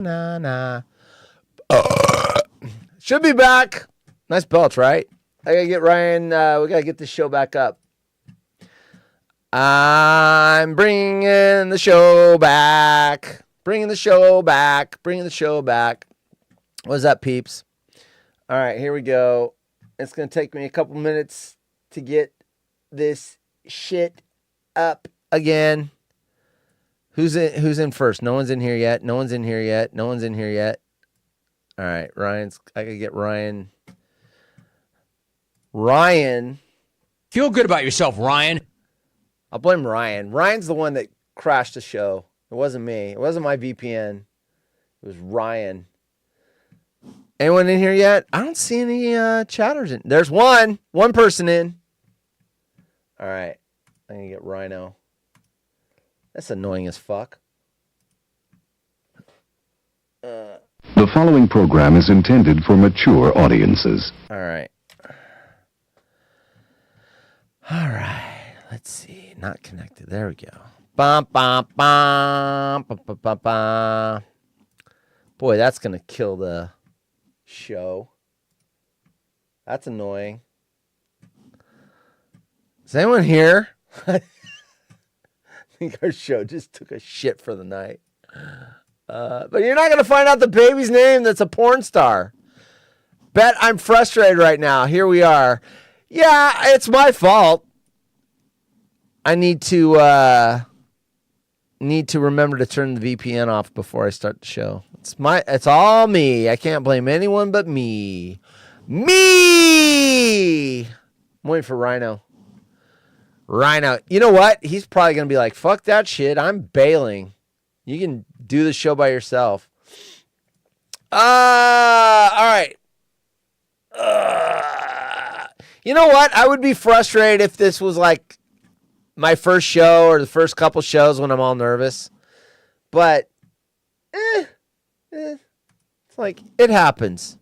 Nah, nah. Should be back. Nice belch, right? I gotta get Ryan. We gotta get this show back up. I'm bringing the show back. Bringing the show back. Bringing the show back. What's up, peeps? All right, here we go. It's gonna take me a couple minutes to get this shit up again. Who's in first? No one's in here yet. No one's in here yet. No one's in here yet. All right, I gotta get Ryan. Feel good about yourself, Ryan. I'll blame Ryan. Ryan's the one that crashed the show. It wasn't me. It wasn't my VPN. It was Ryan. Anyone in here yet? I don't see any chatters in. There's one person in. All right, I'm gonna get Rhino. That's annoying as fuck. The following program is intended for mature audiences. All right. Let's see. Not connected. There we go. Bum, bum, bum, bum, bum, bum, bum. Boy, that's going to kill the show. That's annoying. Is anyone here? I think our show just took a shit for the night. But you're not going to find out the baby's name that's a porn star. Bet I'm frustrated right now. Here we are. Yeah, it's my fault. I need to remember to turn the VPN off before I start the show. It's all me. I can't blame anyone but me. Me! I'm waiting for Rhino. You know what? He's probably going to be like, fuck that shit. I'm bailing. You can do the show by yourself. All right. You know what? I would be frustrated if this was like my first show or the first couple shows when I'm all nervous. But, it's like, it happens.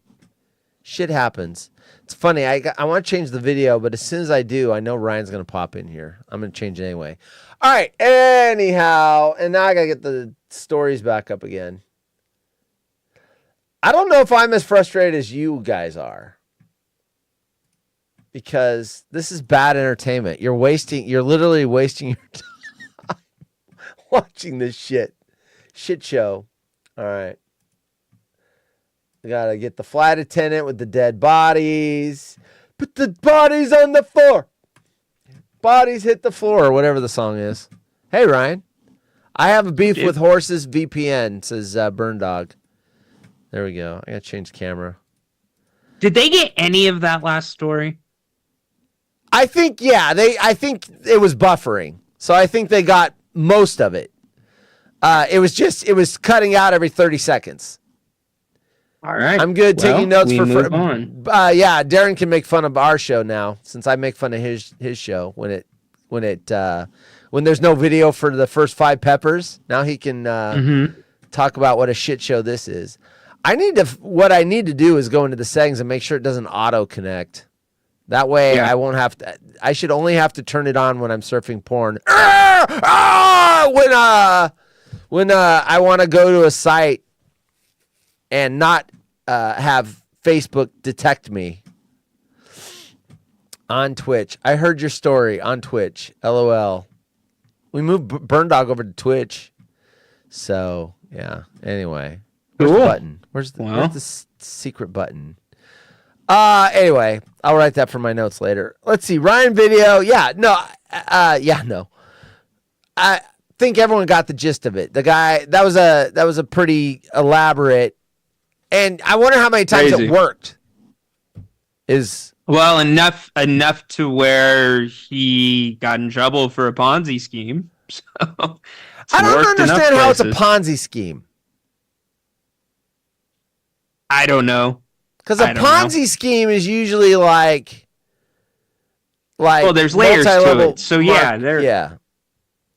Shit happens. It's funny. I want to change the video, but as soon as I do, I know Ryan's going to pop in here. I'm going to change it anyway. All right. Anyhow, and now I got to get the stories back up again. I don't know if I'm as frustrated as you guys are. Because this is bad entertainment. You're literally wasting your time watching this shit show. All right. We got to get the flight attendant with the dead bodies. Put the bodies on the floor. Bodies hit the floor, or whatever the song is. Hey, Ryan. I have a beef with horses VPN, says Burn Dog. There we go. I got to change the camera. Did they get any of that last story? I think, yeah. I think it was buffering. So I think they got most of it. It was cutting out every 30 seconds. All right. I'm good taking notes for move on. Yeah, Darren can make fun of our show now since I make fun of his show when there's no video for the first 5 peppers. Now he can talk about what a shit show this is. What I need to do is go into the settings and make sure it doesn't auto connect. That way I won't have to. I should only have to turn it on when I'm surfing porn. When I want to go to a site and not have Facebook detect me on Twitch. I heard your story on Twitch. LOL. We moved Burn Dog over to Twitch. So, yeah. Anyway. Where's the button? Where's the secret button? Anyway, I'll write that for my notes later. Let's see. Ryan video. Yeah, no. I think everyone got the gist of it. The guy, that was a pretty elaborate, and I wonder how many times it worked. Well, enough to where he got in trouble for a Ponzi scheme. So I don't understand how it's a Ponzi scheme. I don't know. Because a Ponzi scheme is usually like well, there's layers to it. So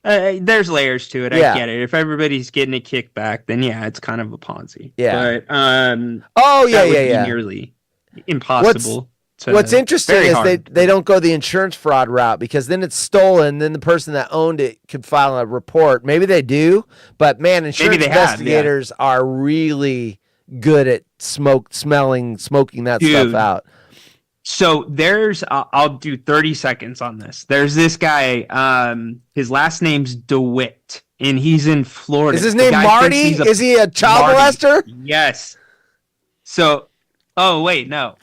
there's layers to it. I get it. If everybody's getting a kickback, then it's kind of a Ponzi. Yeah. But nearly impossible What's interesting is they don't go the insurance fraud route, because then it's stolen. Then the person that owned it could file a report. Maybe they do, but man, insurance investigators are really good at smoking that stuff out. So I'll do 30 seconds on this. There's this guy, his last name's DeWitt, and he's in Florida. Is his name Marty? Is he a child molester? Yes. So, no.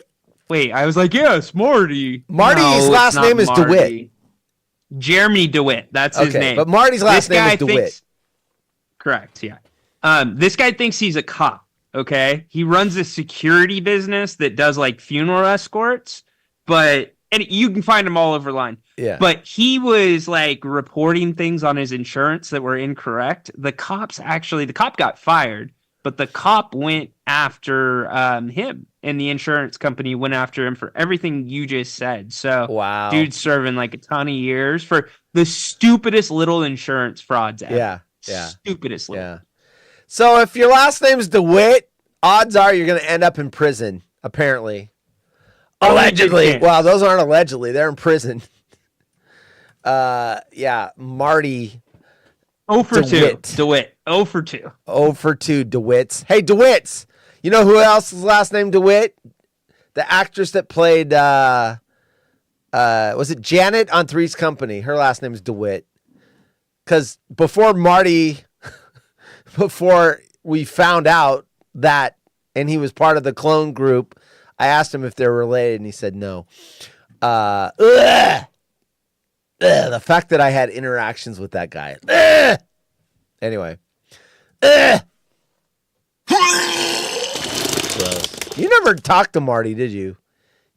Wait, I was like, yes, Marty. Marty's last name is DeWitt. Jeremy DeWitt. That's his name. But Marty's last name is DeWitt. Correct, yeah. This guy thinks he's a cop, okay? He runs a security business that does, like, funeral escorts, and you can find him all over line. Yeah. But he was, like, reporting things on his insurance that were incorrect. The cop got fired, but the cop went after him, and the insurance company went after him for everything you just said. So, wow, dude's serving like a ton of years for the stupidest little insurance frauds ever. Yeah. Stupidest little. Yeah. So if your last name's DeWitt, odds are you're going to end up in prison, apparently. Allegedly. Well, those aren't allegedly. They're in prison. Marty. 0 for 2. DeWitt. 0 for 2. 0 for 2 DeWitts. Hey, DeWitts. You know who else's last name DeWitt? The actress that played, was it Janet on Three's Company? Her last name is DeWitt. Because before we found out that, and he was part of the clone group, I asked him if they're related, and he said no. The fact that I had interactions with that guy. Anyway. You never talked to Marty, did you?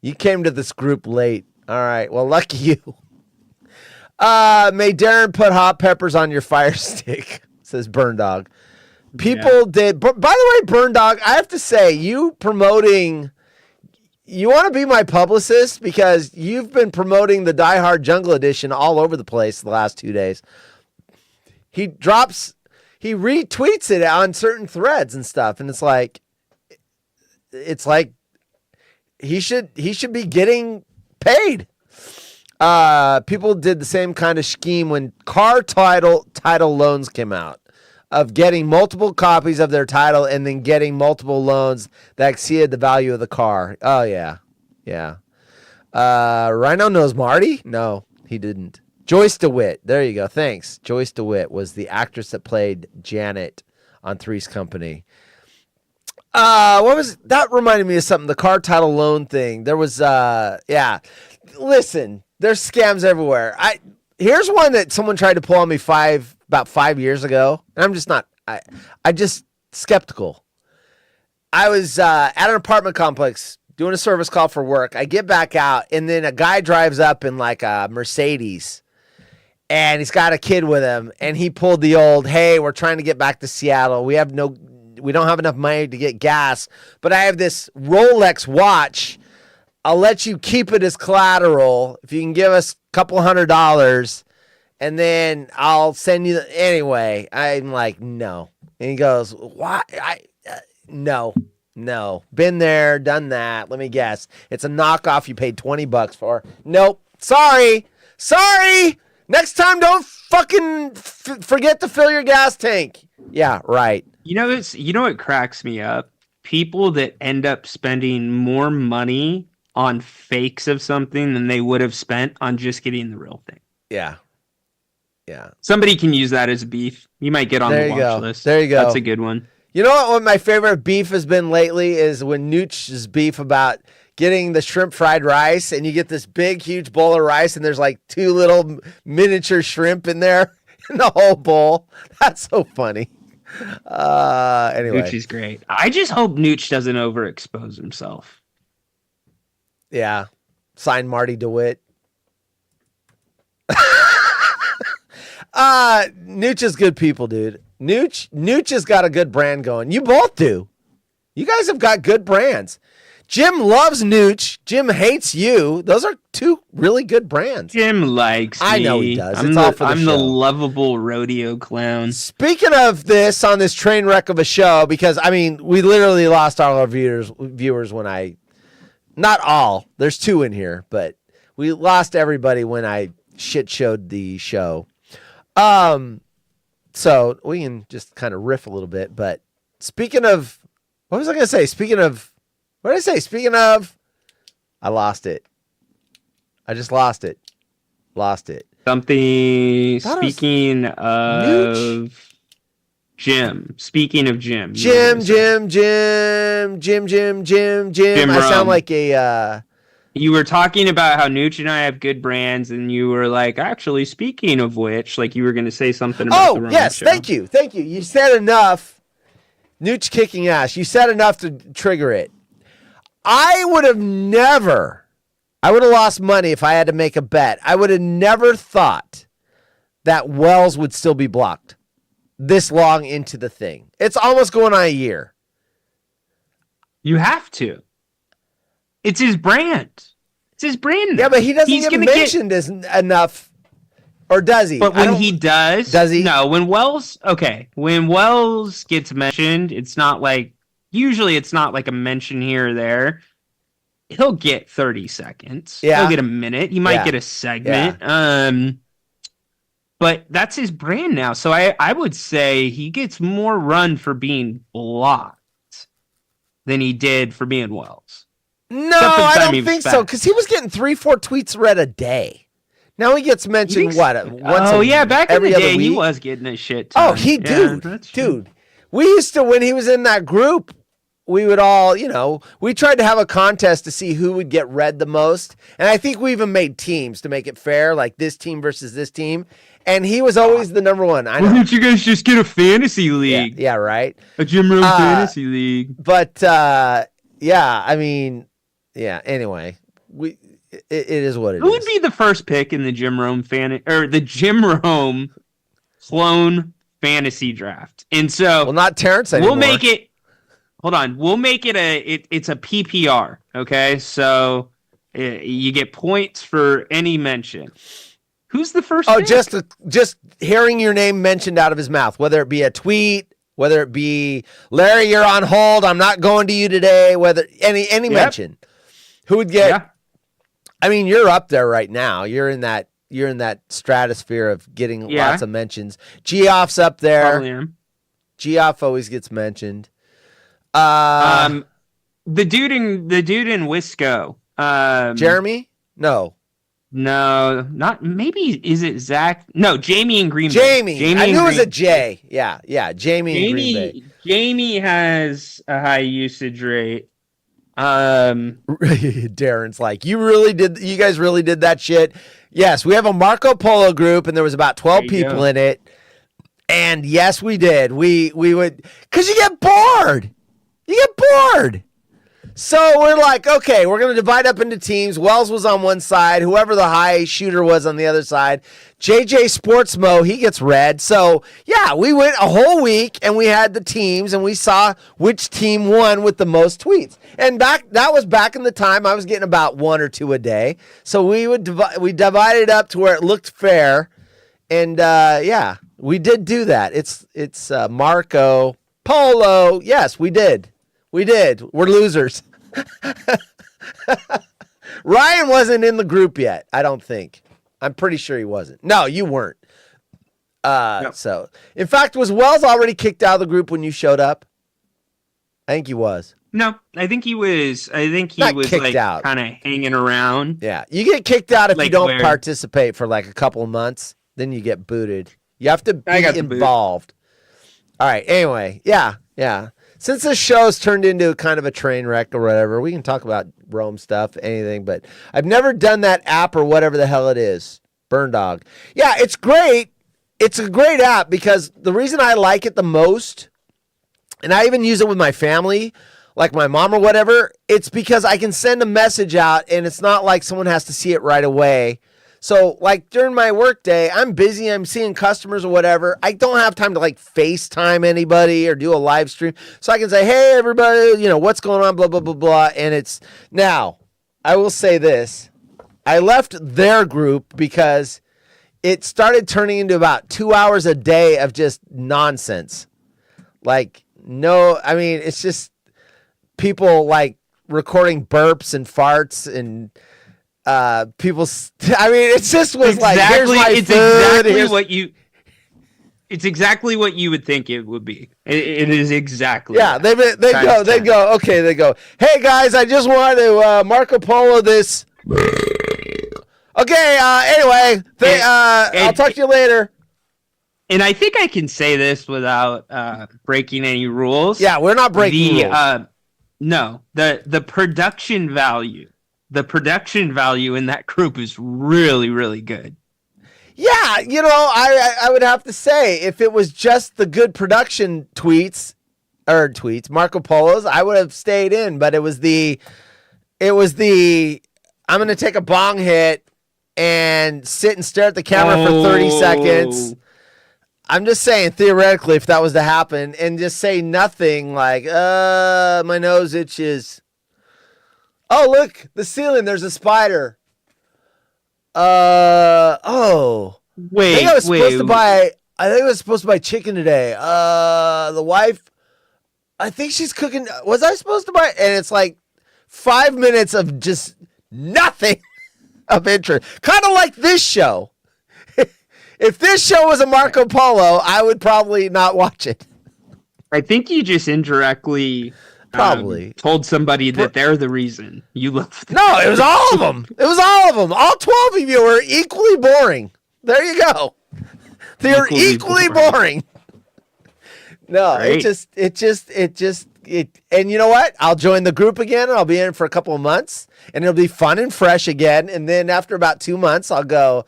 You came to this group late. All right. Well, lucky you. May Darren put hot peppers on your fire stick, says Burn Dog. People did. By the way, Burn Dog, I have to say, you want to be my publicist, because you've been promoting the Die Hard Jungle Edition all over the place the last 2 days. He retweets it on certain threads and stuff, and it's like he should be getting paid. People did the same kind of scheme when car title loans came out, of getting multiple copies of their title and then getting multiple loans that exceeded the value of the car. Oh yeah. Rhino knows Marty? No, he didn't. Joyce DeWitt. There you go. Thanks. Joyce DeWitt was the actress that played Janet on Three's Company. What was that? Reminded me of something. The car title loan thing. There was listen, there's scams everywhere. Here's one that someone tried to pull on me about 5 years ago, and I'm just not. I just skeptical. I was at an apartment complex doing a service call for work. I get back out, and then a guy drives up in like a Mercedes, and he's got a kid with him, and he pulled the old, "Hey, we're trying to get back to Seattle. We don't have enough money to get gas, but I have this Rolex watch. I'll let you keep it as collateral if you can give us a couple $100, and then I'll send you anyway." I'm like, no. And he goes, "Why? No. Been there, done that. Let me guess. It's a knockoff you paid $20 for." Nope. Sorry. Next time, don't fucking forget to fill your gas tank. Yeah, right. You know what cracks me up? People that end up spending more money on fakes of something than they would have spent on just getting the real thing. Yeah. Somebody can use that as beef. You might get on the watch list. There you go. That's a good one. You know what my favorite beef has been lately is when Nooch's beef about getting the shrimp fried rice, and you get this big, huge bowl of rice, and there's like 2 little miniature shrimp in there in the whole bowl. That's so funny. Anyway. Nooch is great. I just hope Nooch doesn't overexpose himself. Yeah. Sign Marty DeWitt. Nooch is good people, dude. Nooch has got a good brand going. You both do. You guys have got good brands. Jim loves Nooch. Jim hates you. Those are 2 really good brands. Jim likes me. I know he does. I'm the lovable rodeo clown. Speaking of this, on this train wreck of a show, because, I mean, we literally lost all our viewers when I Not all. There's 2 in here, but we lost everybody when I shit showed the show. So we can just kind of riff a little bit. But speaking of, what was I going to say? What did I say? Speaking of, I lost it. I just lost it. Something. Thought it was Speaking of Nooch. Jim. Speaking of Jim. Jim. I sound Rome. like a. You were talking about how Nooch and I have good brands, and you were like, actually, speaking of which, like you were going to say something about the Roman yes, show. thank you. You said enough. Nooch kicking ass. You said enough to trigger it. I would have lost money if I had to make a bet. I would have never thought that Wells would still be blocked this long into the thing. It's almost going on a year. You have to. It's his brand. It's his brand. Yeah, but he doesn't He's get gonna mentioned as enough. Or does he? But when he does he? No, when Wells gets mentioned, it's not like, usually it's not like a mention here or there. He'll get 30 seconds. Yeah. He'll get a minute. He might Yeah. get a segment. But that's his brand now. So I would say he gets more run for being blocked than he did for being Wells. No, Except for the I time don't he was think so. back. Because he was getting 3-4 tweets read a day. Now he gets mentioned Back in every the other day, he week? was getting a shit Oh, ton. That's true. dude. We used to, when he was in that group, we would all, we tried to have a contest to see who would get read the most. And I think we even made teams to make it fair, like this team versus this team. And he was always the number one. I Why know. don't you guys just get a fantasy league? Yeah, right. A Jim Rome fantasy league. But anyway, it is what it is. Who would be the first pick in the Jim Rome the Jim Rome clone fantasy draft? And so Well, not Terrence anymore. we'll make it. Hold on, we'll make it it's a PPR. Okay, so you get points for any mention. Who's the first? Oh, pick? just hearing your name mentioned out of his mouth, whether it be a tweet, whether it be Larry, you're on hold, I'm not going to you today. Whether any mention, who would get? Yeah. I mean, you're up there right now. You're in that stratosphere of getting lots of mentions. Geoff's up there. Probably am. Geoff always gets mentioned. The dude in Wisco. Jeremy? No, not maybe. Is it Zach? No, Jamie in Green Bay. Jamie. I knew it was a J. Yeah. Jamie in Green Bay. Jamie has a high usage rate. Darren's like, you guys really did that shit. Yes, we have a Marco Polo group and there was about 12 people in it. And yes, we did. We would, because you get bored. So we're like, okay, we're going to divide up into teams. Wells was on one side, whoever the high shooter was on the other side. JJ Sportsmo, he gets read. So yeah, we went a whole week and we had the teams and we saw which team won with the most tweets. And that was back in the time I was getting about 1 or 2 a day. So we divided it up to where it looked fair. And we did do that. It's Marco Polo. Yes, we did. We're losers. Ryan wasn't in the group yet, I don't think. I'm pretty sure he wasn't. No, you weren't. Yep. So, in fact, was Wells already kicked out of the group when you showed up? I think he was. No, I think he was. Not was kicked like out. kind of hanging around. Yeah, you get kicked out if you Like don't where? participate for like a couple of months. Then you get booted. You have to be I got the boot. involved. All right. Anyway, yeah. Since this show's turned into kind of a train wreck or whatever, we can talk about Rome stuff, anything. But I've never done that app or whatever the hell it is. Burn Dog. Yeah, it's great. It's a great app because the reason I like it the most, and I even use it with my family, like my mom or whatever, it's because I can send a message out and it's not like someone has to see it right away. So like during my work day, I'm busy, I'm seeing customers or whatever. I don't have time to like FaceTime anybody or do a live stream. So I can say, hey, everybody, what's going on, blah, blah, blah, blah. And it's now, I will say this. I left their group because it started turning into about 2 hours a day of just nonsense. Like, no, I mean, it's just people like recording burps and farts and people. I mean, it just was like, here's my food. It's exactly what you would think it would be. It is exactly. Yeah, they go. Okay, they go. Hey guys, I just want to Marco Polo this. Okay. Anyway, I'll talk to you later. And I think I can say this without breaking any rules. Yeah, we're not breaking rules. No, the production value in that group is really, really good. Yeah, I would have to say, if it was just the good production tweets, Marco Polos, I would have stayed in. But it was the I'm going to take a bong hit and sit and stare at the camera for 30 seconds. I'm just saying, theoretically, if that was to happen, and just say nothing like, my nose itches. Oh, look, the ceiling, there's a spider. Wait, I think I was supposed to buy chicken today. The wife, I think she's cooking. Was I supposed to buy? And it's like 5 minutes of just nothing of interest. Kind of like this show. If this show was a Marco Polo, I would probably not watch it. I think you just indirectly told somebody that they're the reason you left. No, it was all of them. All 12 of you were equally boring. There you go. They're equally boring. No, Great. And you know what? I'll join the group again, and I'll be in it for a couple of months, and it'll be fun and fresh again. And then after about 2 months, I'll go,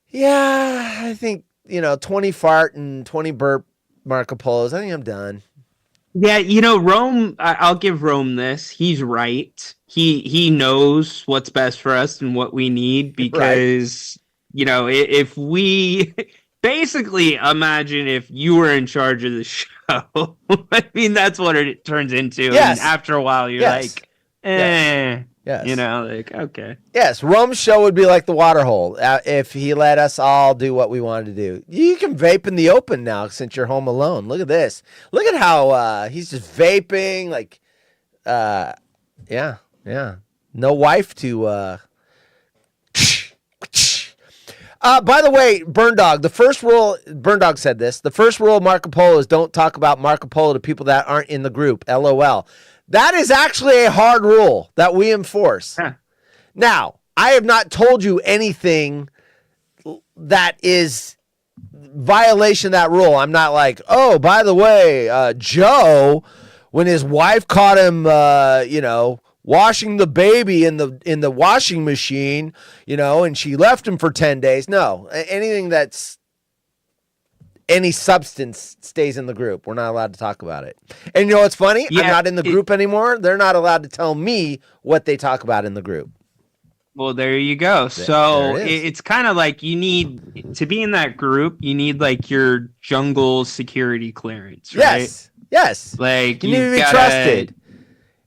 yeah, I think, 20 fart and 20 burp Marco Polos. I think I'm done. Yeah, Rome, I'll give Rome this. He's right. He knows what's best for us and what we need because, if we basically imagine if you were in charge of the show, I mean, that's what it turns into. Yes. And after a while, you're like, Yes. Okay. Yes, Rome's show would be like the water hole if he let us all do what we wanted to do. You can vape in the open now since you're home alone. Look at this. Look at how he's just vaping. Like, yeah. No wife to. By the way, Burn Dog said this. The first rule of Marco Polo is don't talk about Marco Polo to people that aren't in the group. LOL. That is actually a hard rule that we enforce. Huh. Now, I have not told you anything that is violation of that rule. I'm not like, oh, by the way, Joe, when his wife caught him, washing the baby in the washing machine, and she left him for 10 days. No, anything that's any substance stays in the group. We're not allowed to talk about it. And you know what's funny? I'm not in the group anymore. They're not allowed to tell me what they talk about in the group. Well, there you go. So it's kind of like you need to be in that group. You need like your jungle security clearance, right? Yes. Like you need to be trusted.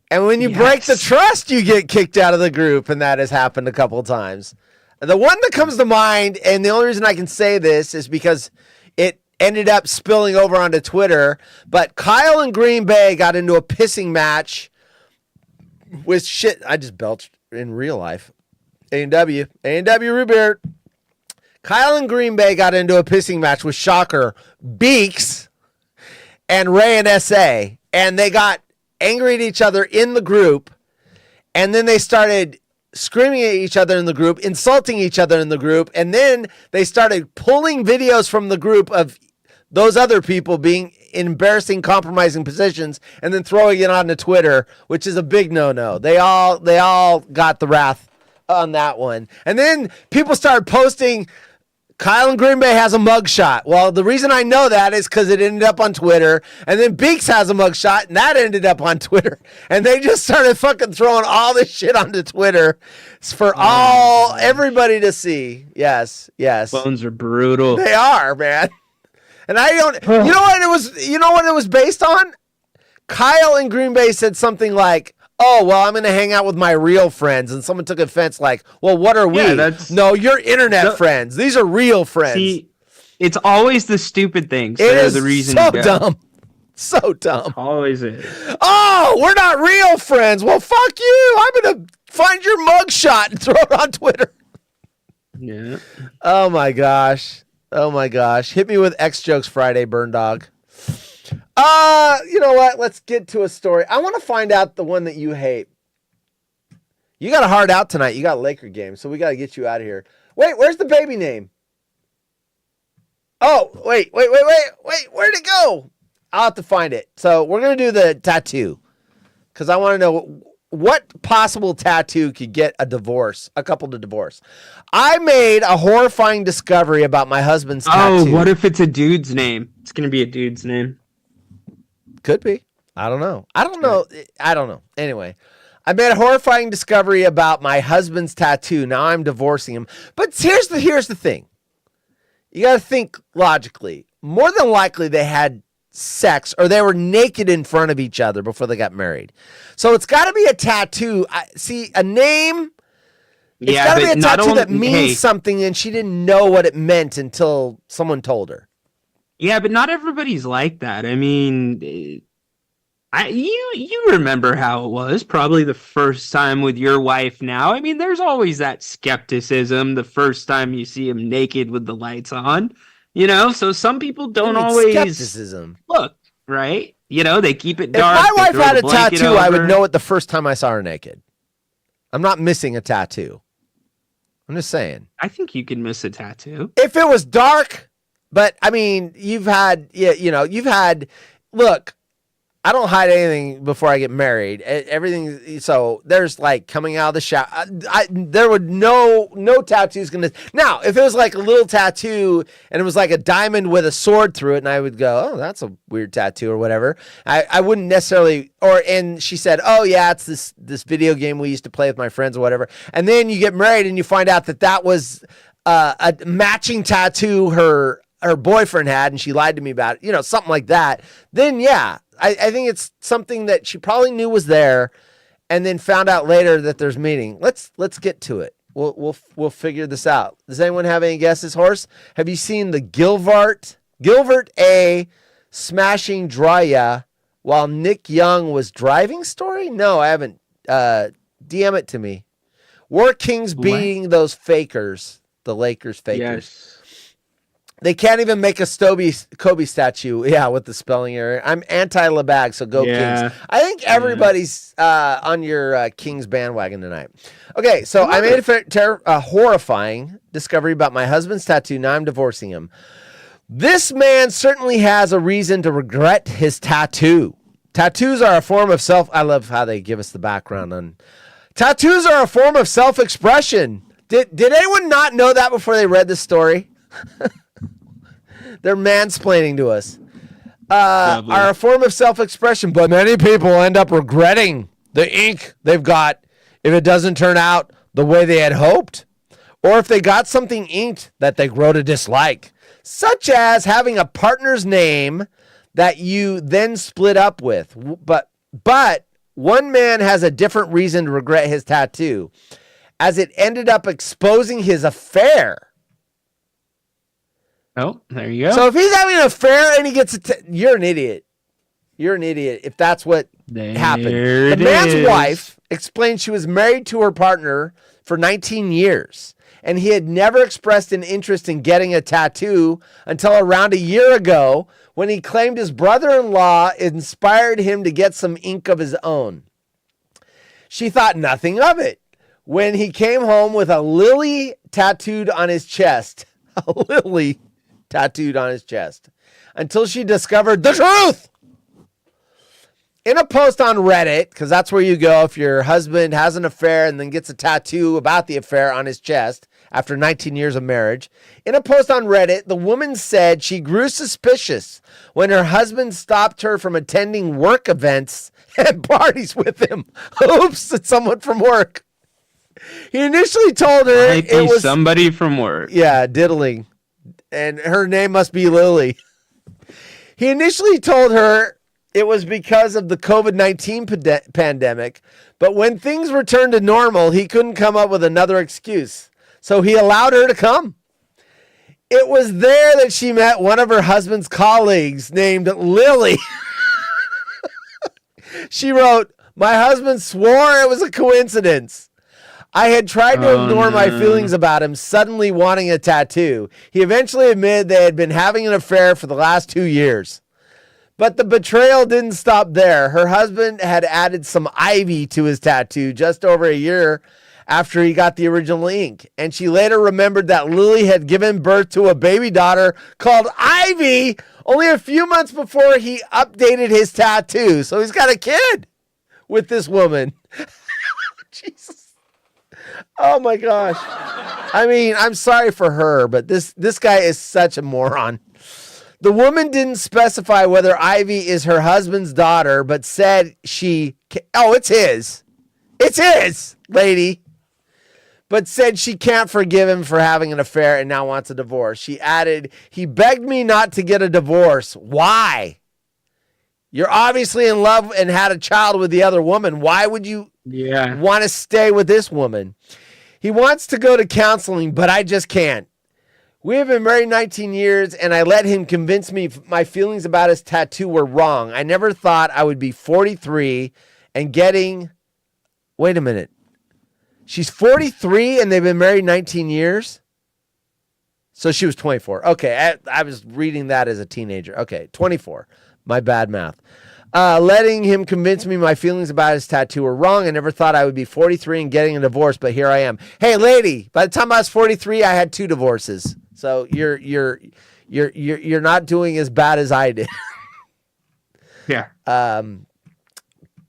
And when you break the trust, you get kicked out of the group. And that has happened a couple of times. The one that comes to mind, and the only reason I can say this is because it ended up spilling over onto Twitter, but Kyle and Green Bay got into a pissing match with shit. I just belched in real life. A&W root beer. Kyle and Green Bay got into a pissing match with Shocker, Beaks, and Ray and SA, and they got angry at each other in the group, and then they started screaming at each other in the group, insulting each other in the group, and then they started pulling videos from the group of those other people being in embarrassing, compromising positions, and then throwing it onto Twitter, which is a big no-no. They all got the wrath on that one. And then people started posting, Kyle and Green Bay has a mugshot. Well, the reason I know that is because it ended up on Twitter. And then Beaks has a mugshot, and that ended up on Twitter. And they just started fucking throwing all this shit onto Twitter for everybody to see. Yes. Phones are brutal. They are, man. And I don't. You know what it was based on? Kyle in Green Bay said something like, "Oh, well, I'm going to hang out with my real friends," and someone took offense, like, "Well, what are we?" No, you're internet friends. These are real friends. See, it's always the stupid things that are the reason. So dumb. So dumb. Always is. Oh, we're not real friends. Well, fuck you. I'm going to find your mugshot and throw it on Twitter. Yeah. Oh, my gosh. Hit me with X Jokes Friday, Burn Dog. You know what? Let's get to a story. I want to find out the one that you hate. You got a hard out tonight. You got a Laker game, so we got to get you out of here. Wait, where's the baby name? Oh, wait. Where'd it go? I'll have to find it. So we're going to do the tattoo because I want to know what possible tattoo could get a couple to divorce. I made a horrifying discovery about my husband's tattoo. Oh, what if it's a dude's name? It's going to be a dude's name. Could be. I don't know. Anyway, I made a horrifying discovery about my husband's tattoo. Now I'm divorcing him. But here's the thing. You got to think logically. More than likely they had sex or they were naked in front of each other before they got married. So it's got to be a tattoo. A name. It's got to be a tattoo that means something and she didn't know what it meant until someone told her. Yeah, but not everybody's like that. I mean, you remember how it was probably the first time with your wife now. I mean, there's always that skepticism the first time you see him naked with the lights on. So some people don't always skepticism. Look, right? They keep it dark. If my wife had a tattoo, I would know it the first time I saw her naked. I'm not missing a tattoo. I'm just saying. I think you can miss a tattoo. If it was dark, but I mean, look, I don't hide anything before I get married. Everything. So there's like coming out of the shower. There would no tattoos gonna. Now, if it was like a little tattoo and it was like a diamond with a sword through it, and I would go, oh, that's a weird tattoo or whatever. I wouldn't necessarily. And she said, oh yeah, it's this video game we used to play with my friends or whatever. And then you get married and you find out that was a matching tattoo her boyfriend had, and she lied to me about it. Something like that. Then yeah. I think it's something that she probably knew was there, and then found out later that there's meaning. Let's get to it. We'll figure this out. Does anyone have any guesses, Horse? Have you seen the Gilbert A. smashing Drya while Nick Young was driving story? No, I haven't. DM it to me. War Kings beating those fakers, the Lakers fakers. Yes. They can't even make a Kobe statue. Yeah, with the spelling error. I'm anti-LeBag, so go Kings. I think everybody's on your Kings bandwagon tonight. Okay, so I made a horrifying discovery about my husband's tattoo. Now I'm divorcing him. This man certainly has a reason to regret his tattoo. Tattoos are a form of I love how they give us the background on. Tattoos are a form of self-expression. Did anyone not know that before they read this story? They're mansplaining to us. Are a form of self-expression, but many people end up regretting the ink they've got if it doesn't turn out the way they had hoped, or if they got something inked that they grow to dislike, such as having a partner's name that you then split up with. But one man has a different reason to regret his tattoo, as it ended up exposing his affair. Oh, there you go. So if he's having an affair and he gets you're an idiot. You're an idiot if that's what happened. The man's wife explained she was married to her partner for 19 years, and he had never expressed an interest in getting a tattoo until around a year ago when he claimed his brother-in-law inspired him to get some ink of his own. She thought nothing of it when he came home with a lily tattooed on his chest. A lily tattooed on his chest, until she discovered the truth. In a post on Reddit, because that's where you go if your husband has an affair and then gets a tattoo about the affair on his chest after 19 years of marriage. In a post on Reddit, the woman said she grew suspicious when her husband stopped her from attending work events and parties with him. Oops, it's someone from work. He initially told her it was somebody from work. Yeah, diddling. And her name must be Lily. He initially told her it was because of the COVID-19 pandemic, but when things returned to normal, he couldn't come up with another excuse. So he allowed her to come. It was there that she met one of her husband's colleagues named Lily. She wrote, "My husband swore it was a coincidence. I had tried to ignore my feelings about him suddenly wanting a tattoo. He eventually admitted they had been having an affair for the last 2 years. But the betrayal didn't stop there. Her husband had added some ivy to his tattoo just over a year after he got the original ink. And she later remembered that Lily had given birth to a baby daughter called Ivy only a few months before he updated his tattoo. So he's got a kid with this woman." Jesus. Oh my gosh. I mean, I'm sorry for her, but this guy is such a moron. The woman didn't specify whether Ivy is her husband's daughter, but said it's his. It's his, lady. But said she can't forgive him for having an affair and now wants a divorce. She added, "He begged me not to get a divorce. Why? You're obviously in love and had a child with the other woman. Why would you want to stay with this woman? He wants to go to counseling, but I just can't. We have been married 19 years, and I let him convince me my feelings about his tattoo were wrong. I never thought I would be 43 and getting..." Wait a minute. She's 43 and they've been married 19 years? So she was 24. Okay, I was reading that as a teenager. Okay, 24. My bad math. Letting him convince me my feelings about his tattoo were wrong. I never thought I would be 43 and getting a divorce, but here I am. Hey, lady, by the time I was 43, I had 2 divorces. So you're not doing as bad as I did. Yeah.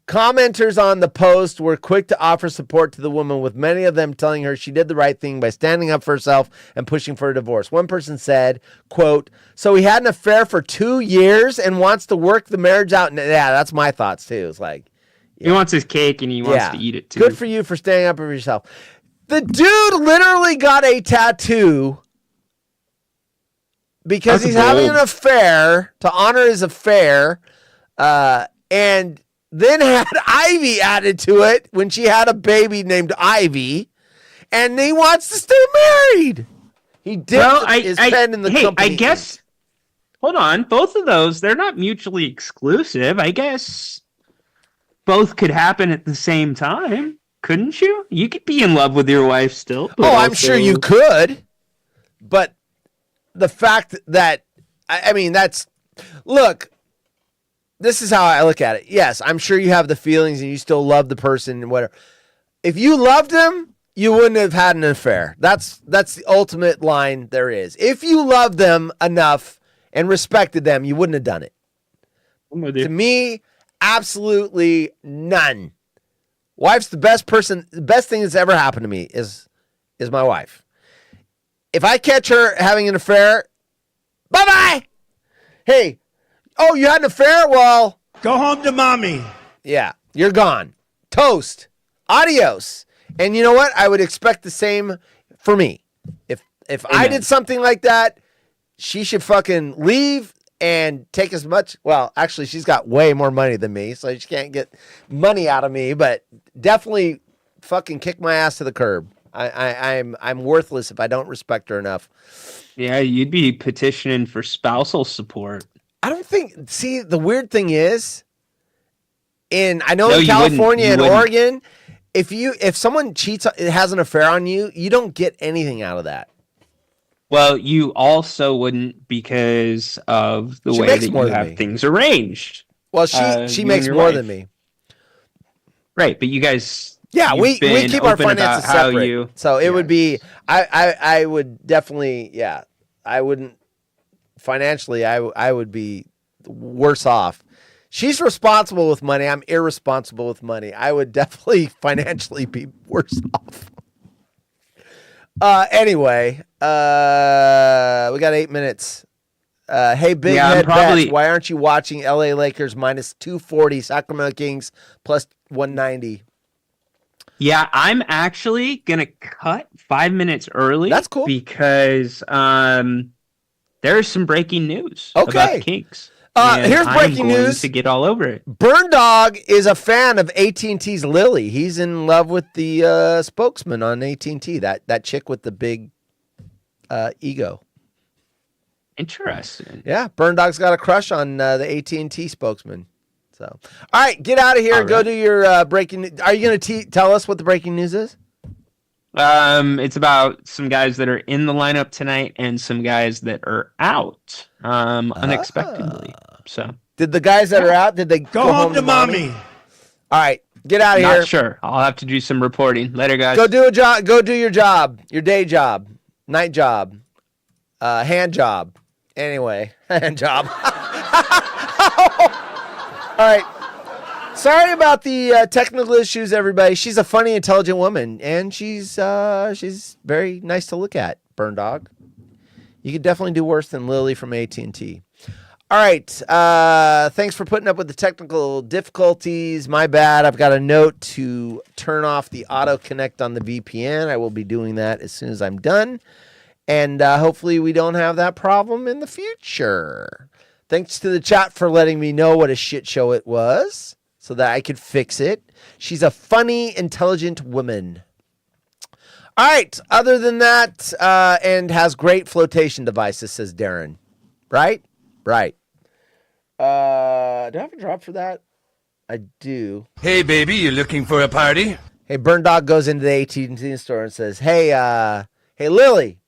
Commenters on the post were quick to offer support to the woman, with many of them telling her she did the right thing by standing up for herself and pushing for a divorce. One person said, quote, "So he had an affair for 2 years and wants to work the marriage out." And yeah, that's my thoughts too. It's like, he wants his cake and he wants to eat it too. Good for you for standing up for yourself. The dude literally got a tattoo because he's having an affair to honor his affair, and then had Ivy added to it when she had a baby named Ivy, and he wants to stay married. He dipped his pen in the company. I guess, hold on, both of those, they're not mutually exclusive. I guess both could happen at the same time, couldn't you? You could be in love with your wife still. I'm sure you could, but the fact that, I mean, look, this is how I look at it. Yes, I'm sure you have the feelings and you still love the person and whatever. If you loved him, you wouldn't have had an affair. That's the ultimate line there is. If you loved them enough and respected them, you wouldn't have done it. To me, absolutely none. Wife's the best person. The best thing that's ever happened to me is my wife. If I catch her having an affair, bye-bye. Hey, oh, you had an affair? Well, go home to mommy. Yeah, you're gone. Toast. Adios. And you know what? I would expect the same for me. If I did something like that, she should fucking leave and take as much. Well, actually, she's got way more money than me, so she can't get money out of me. But definitely, fucking kick my ass to the curb. I'm worthless if I don't respect her enough. Yeah, you'd be petitioning for spousal support. I don't think. See, the weird thing is, in California and Oregon, if someone cheats, has an affair on you, you don't get anything out of that. Well, you also wouldn't because of the way that you have things arranged. Well, she makes more than me. Right, but you guys. Yeah, we keep our finances separate. So it would be, I would definitely, yeah, I wouldn't, financially, I would be worse off. She's responsible with money. I'm irresponsible with money. I would definitely financially be worse off. Anyway, we got 8 minutes. Hey, Big Head Bets, why aren't you watching LA Lakers minus 240, Sacramento Kings plus 190? Yeah, I'm actually going to cut 5 minutes early. That's cool. Because there's some breaking news about the Kings. Here's breaking news. To get all over it. Burn Dog is a fan of AT&T's Lily. He's in love with the spokesman on AT&T, that chick with the big ego. Interesting. Yeah, Burn Dog's got a crush on the AT&T spokesman. So, all right, get out of here. All Go right. do your breaking. Are you going to tell us what the breaking news is? It's about some guys that are in the lineup tonight and some guys that are out unexpectedly. So Did the guys that are out, did they go home to mommy? All right, get out of here. not sure. I'll have to do some reporting later, guys. Go do a job. Go do your job, your day job, night job, hand job. Anyway, hand job. All right. Sorry about the technical issues, everybody. She's a funny, intelligent woman, and she's very nice to look at. Burn dog. You could definitely do worse than Lily from AT&T. All right. Thanks for putting up with the technical difficulties. My bad. I've got a note to turn off the auto connect on the VPN. I will be doing that as soon as I'm done. And hopefully we don't have that problem in the future. Thanks to the chat for letting me know what a shit show it was so that I could fix it. She's a funny, intelligent woman. All right. Other than that, and has great flotation devices, says Darren. Right? Right. Do I have a drop for that? I do. Hey, baby, you looking for a party? Hey, Burn Dog goes into the AT&T store and says, hey, Lily.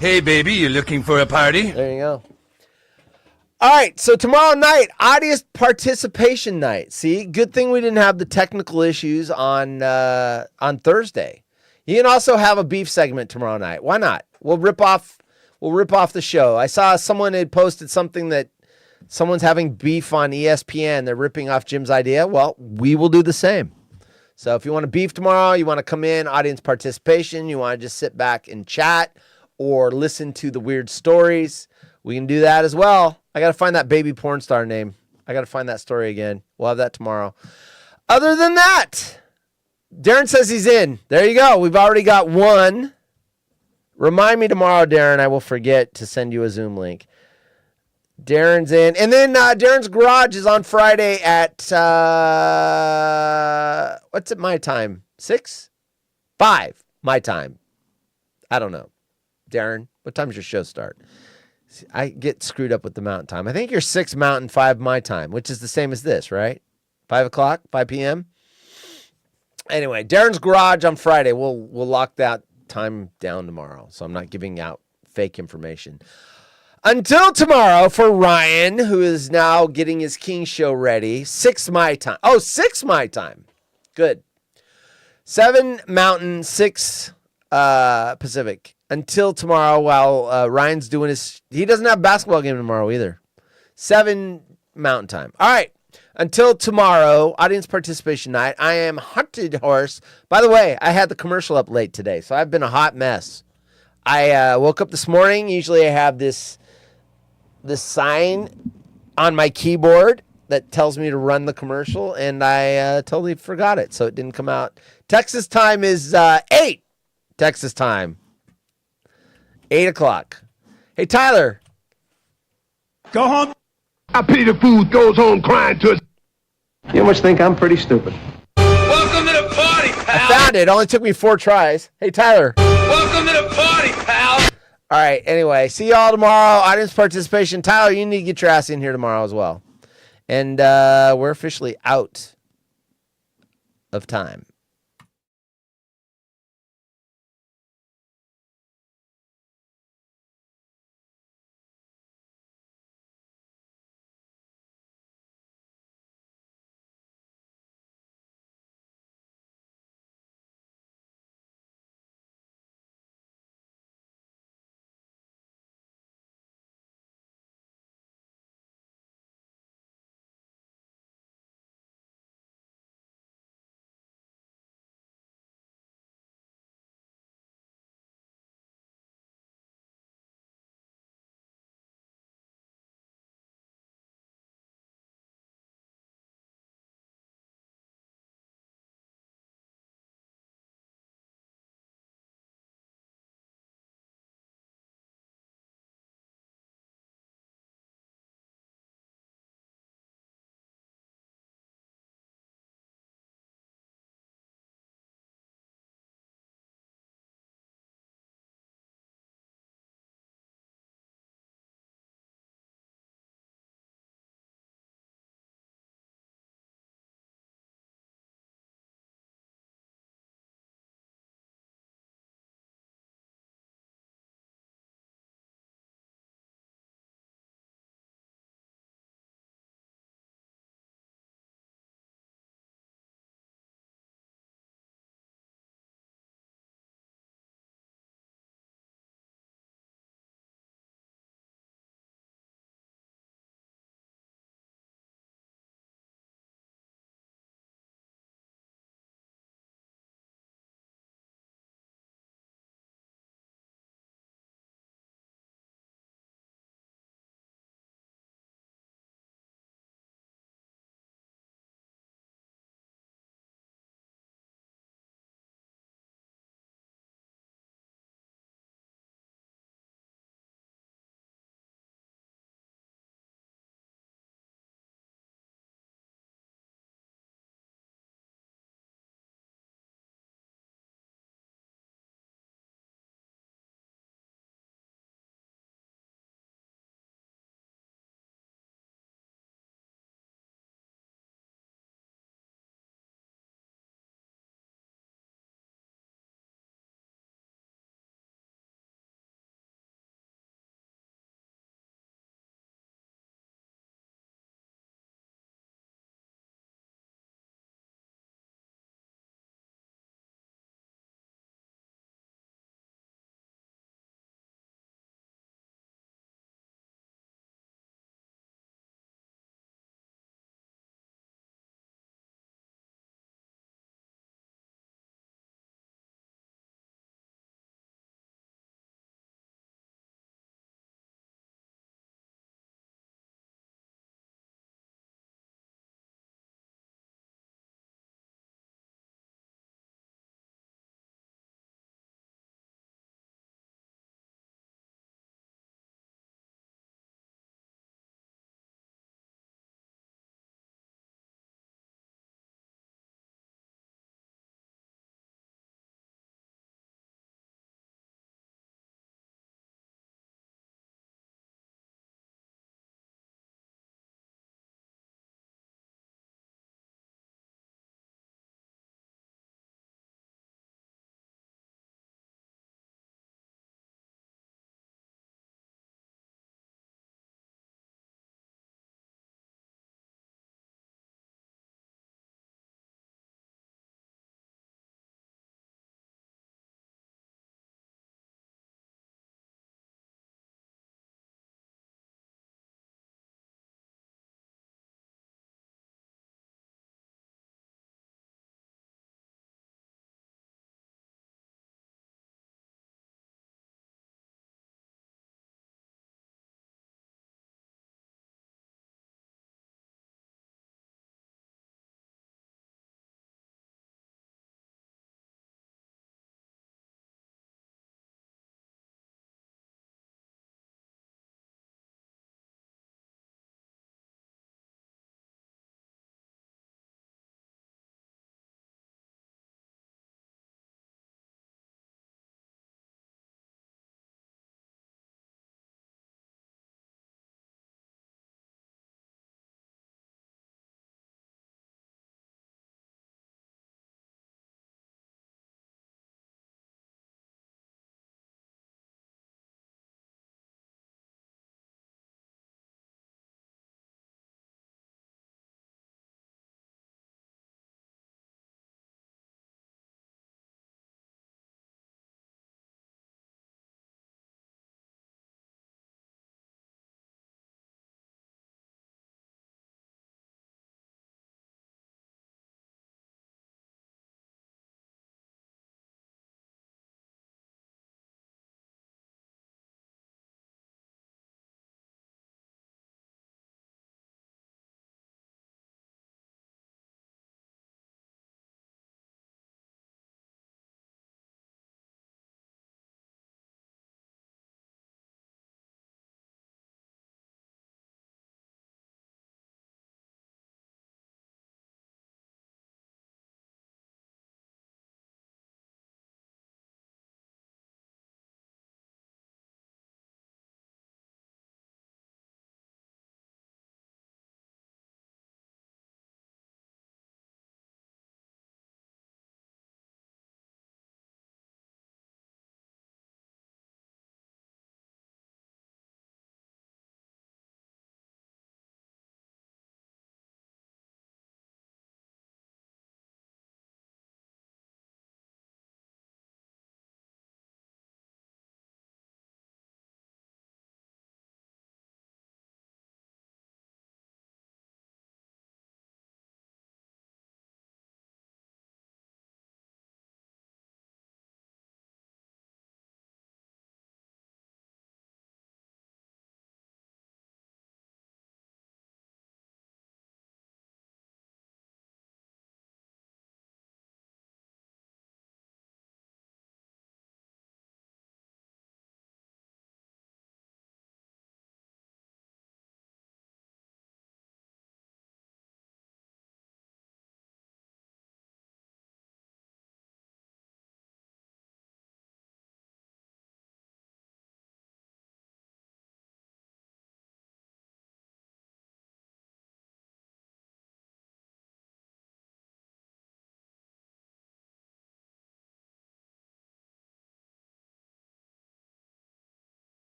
Hey, baby, you looking for a party? There you go. All right, so tomorrow night, audience participation night. See, good thing we didn't have the technical issues on Thursday. You can also have a beef segment tomorrow night. Why not? We'll rip off the show. I saw someone had posted something that someone's having beef on ESPN. They're ripping off Jim's idea. Well, we will do the same. So if you want to beef tomorrow, you want to come in, audience participation, you want to just sit back and chat or listen to the weird stories, we can do that as well. I got to find that baby porn star name. I got to find that story again. We'll have that tomorrow. Other than that, Darren says he's in. There you go. We've already got one. Remind me tomorrow, Darren. I will forget to send you a Zoom link. Darren's in. And then Darren's Garage is on Friday at, what's it my time? 6? 5 my time. I don't know. Darren, what time does your show start? I get screwed up with the mountain time. I think you're 6 mountain, 5 my time, which is the same as this, right? 5 o'clock, 5 p.m. Anyway, Darren's Garage on Friday. We'll lock that time down tomorrow, so I'm not giving out fake information. Until tomorrow, for Ryan, who is now getting his King Show ready, 6 my time. Oh, 6 my time. Good. 7 mountain, 6 Pacific. Until tomorrow, while Ryan's doing he doesn't have a basketball game tomorrow either. 7 mountain time. All right. Until tomorrow, audience participation night. I am Haunted Horse. By the way, I had the commercial up late today, so I've been a hot mess. I woke up this morning. Usually I have this sign on my keyboard that tells me to run the commercial, and I totally forgot it, so it didn't come out. Texas time is 8. Texas time. 8 o'clock. Hey, Tyler. Go home. I pity the fool goes home crying to us. You must think I'm pretty stupid. Welcome to the party, I pal. found it. It only took me 4 tries. Hey, Tyler. Welcome to the party, pal. All right. Anyway, see y'all tomorrow. Audience participation. Tyler, you need to get your ass in here tomorrow as well. And we're officially out of time.